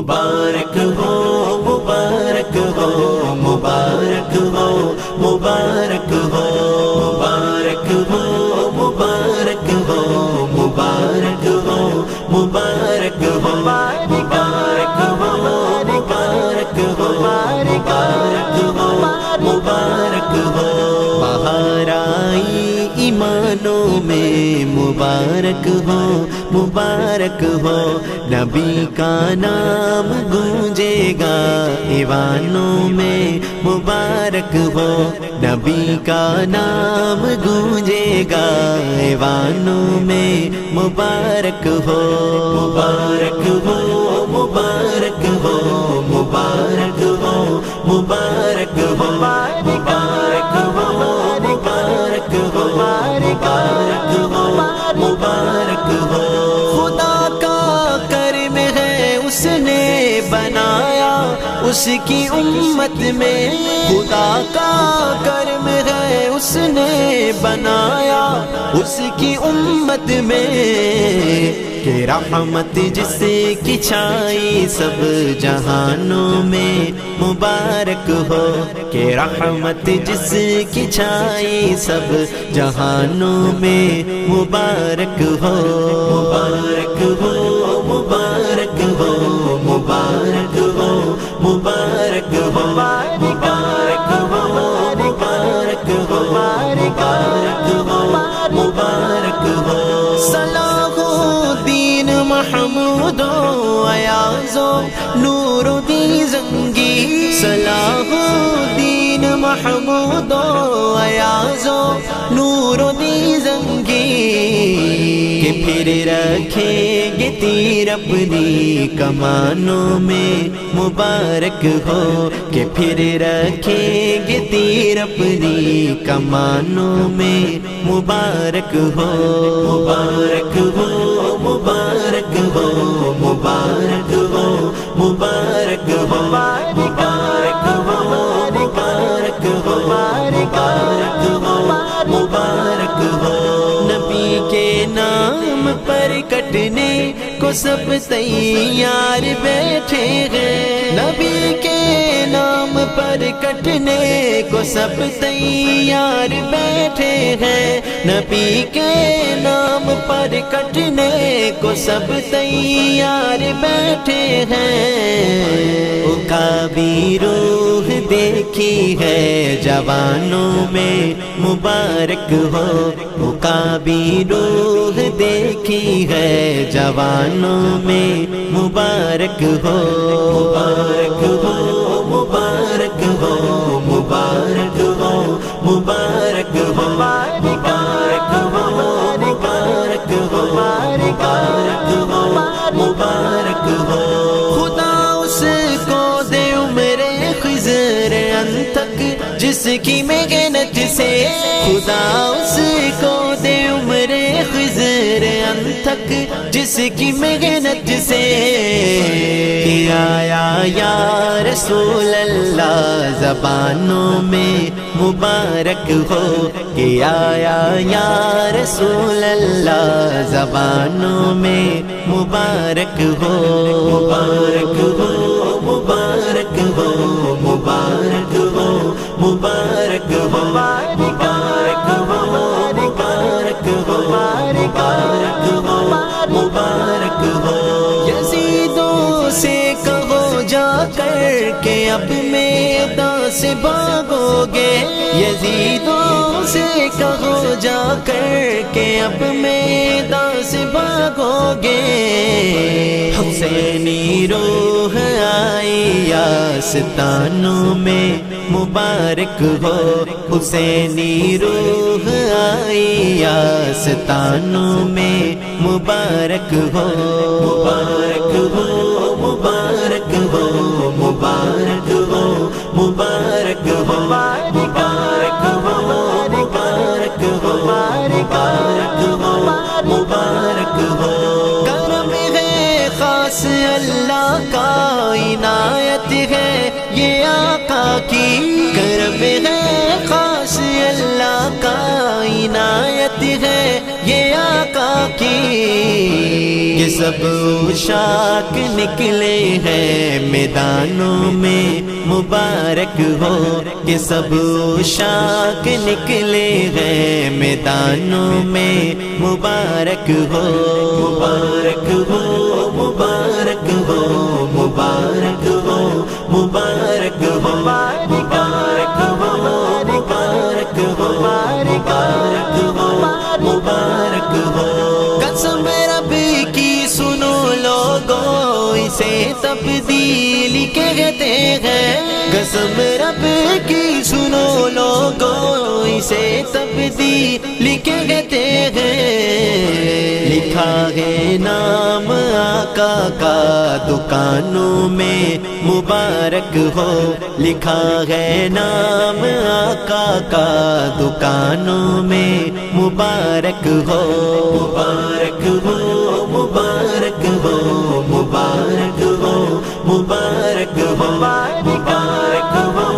مبارک ہو مبارک ہو مبارک ہو مبارک ہو مبارک ہو مبارک ہو مبارک ہو مبارک ہو مبارک ہو مبارک ہو مبارک ہو مبارک ہو بہار آئی ایمانوں میں مبارک ہو مبارک ہو نبی کا نام گونجے گا ایوانوں میں مبارک ہو نبی کا نام گونجے گا ایوانوں میں مبارک ہو مبارک ہو مبارک ہو مبارک ہو مبارک ہو مبارک ہو مبارک ہو مبارک ہو مبارک ہو خدا کا کرم ہے اس نے بنایا اس کی امت میں خدا کا کرم ہے اس نے بنایا اس کی امت میں کہ رحمت جس کی چھائی سب جہانوں میں مبارک ہو کہ رحمت جس کی چھائی سب جہانوں میں مبارک ہو مبارک ہو مبارک ہو مبارک ہو مبارک ہو مبارک ہو مبارک ہو مبارک ہو مبارک ہو صلاح الدین محمود و ایاز و نور الدین زنگی صلاح الدین محمود و ایاز و نور الدین زنگی کہ پھر رکھیں گے تیر اپنی کمانوں میں مبارک ہو کہ پھر رکھیں گے تیر اپنی کمانوں میں مبارک ہو مبارک ہو مبارک ہو مبارک ہو مبارک ہو مبارک ہو مبارک ہو مبارک ہو مبارک ہو نبی کے نام پر کٹنے کو سب تیار بیٹھے ہیں نبی کے نام پر کٹنے کو سب تیار بیٹھے ہیں نبی کے نام پر کٹنے کو سب تیار بیٹھے ہیں وہ کا بھی روح دیکھی ہے جوانوں میں مبارک ہو وہ کا بھی روح دیکھی ہے جوانوں میں مبارک ہو مبارک ہو مبارک ہو مبارک ہو مبارک ہو مبارک ہو مبارک ہو مبارک ہو مبارک ہو خدا اس کو دے عمر خضر تک جس کی محنت سے خدا اس کو دے عمر خضر تک جس کی محنت سے آیا یا رسول اللہ زبانوں میں مبارک ہو کہ آیا یا رسول اللہ زبانوں میں مبارک ہو مبارک ہو مبارک ہو مبارک ہو مبارک ہو مبارک ہو مبارک ہو مبارک ہو مبارک ہو یزیدوں سے کہو جا کر کہ اب میدان سے بھاگو گے یزیدوں سے کہو جا کر کہ اب میدان سے بھاگو گے حسینی روح آئی آستانوں میں مبارک ہو حسینی روح آئی آستانوں میں مبارک ہو مبارک ہو مبارک ہو مبارک ہو مبارک ہو مبارک ہو مبارک ہو مبارک ہو مبارک ہو کرم ہے خاص اللہ کا عنایت ہے یہ آقا کی کرم ہے خاص اللہ کا عنایت ہے یہ آقا کی کہ سب عشاق نکلے ہیں میدانوں میں مبارک ہو، کہ سب عشاق نکلے ہیں میدانوں میں مبارک ہو، مبارک ہو، مبارک ہو، مبارک ہو، مبارک ہو، مبارک ہو، مبارک ہو، مبارک ہو، مبارک ہو۔ قسم رب کی سنو لوگو اسے تبدیلی کہتے ہیں، قسم رب کی سنو لوگو اسے تبدیلی کہتے ہیں۔ لکھا ہے نام آقا کا دکانوں میں مبارک ہو، لکھا ہے نام آقا کا دکانوں میں مبارک ہو، مبارک ہو، مبارک ہو، مبارک ہو، مبارک ہو، مبارک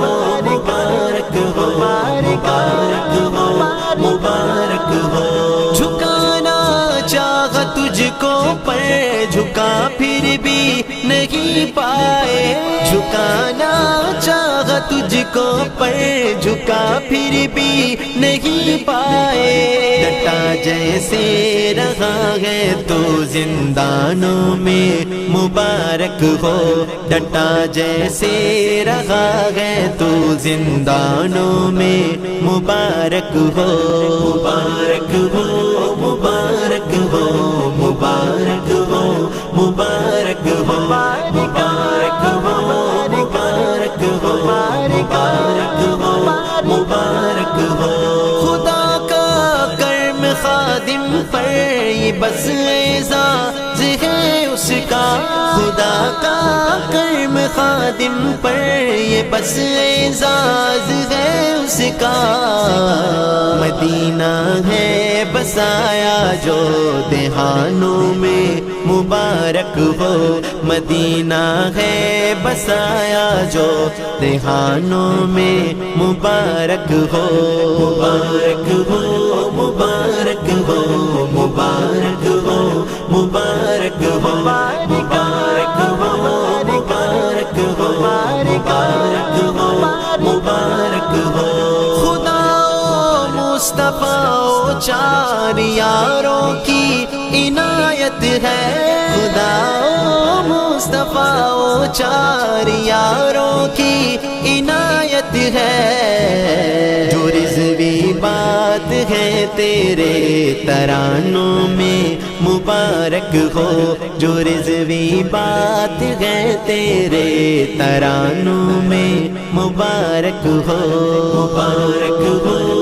ہو، مبارک ہو، مبارک ہو، مبارک ہو۔ جھکانا چاہا تجھ کو پر جھکا پھر بھی نہیں پائے، جھکانا چاہا تجھ کو پر جھکا پھر بھی نہیں پائے۔ ڈٹا جیسے رہا ہے تو زندانوں میں مبارک ہو، ڈٹا جیسے رہا ہے تو زندانوں میں مبارک ہو، مبارک ہو، مبارک ہو، مبارک ہو، مبارک ہو، مبارک ہو، مبارک ہو، مبارک ہو، مبارک ہو۔ خدا کا کرم خادم پر یہ بس اعزاز ہے اس کا، خدا کا کرم خادم پر یہ بس اعزاز ہے اس کا۔ مدینہ ہے بسایا جو دہانوں میں مبارک ہو، مدینہ ہے بسایا جو دہانوں میں مبارک ہو، مبارک ہو، مبارک ہو، مبارک ہو، مبارک ہو، مبارک ہو، مبارک ہو، مبارک ہو، مبارک ہو۔ خدا مصطفیٰ چار یاروں کی عنایت ہے، خدا مصطفیٰ چار یاروں کی عنایت ہے۔ جو رضوی بات ہے تیرے ترانوں میں مبارک ہو، جو رضوی بات ہے تیرے ترانوں میں مبارک ہو، مبارک ہو،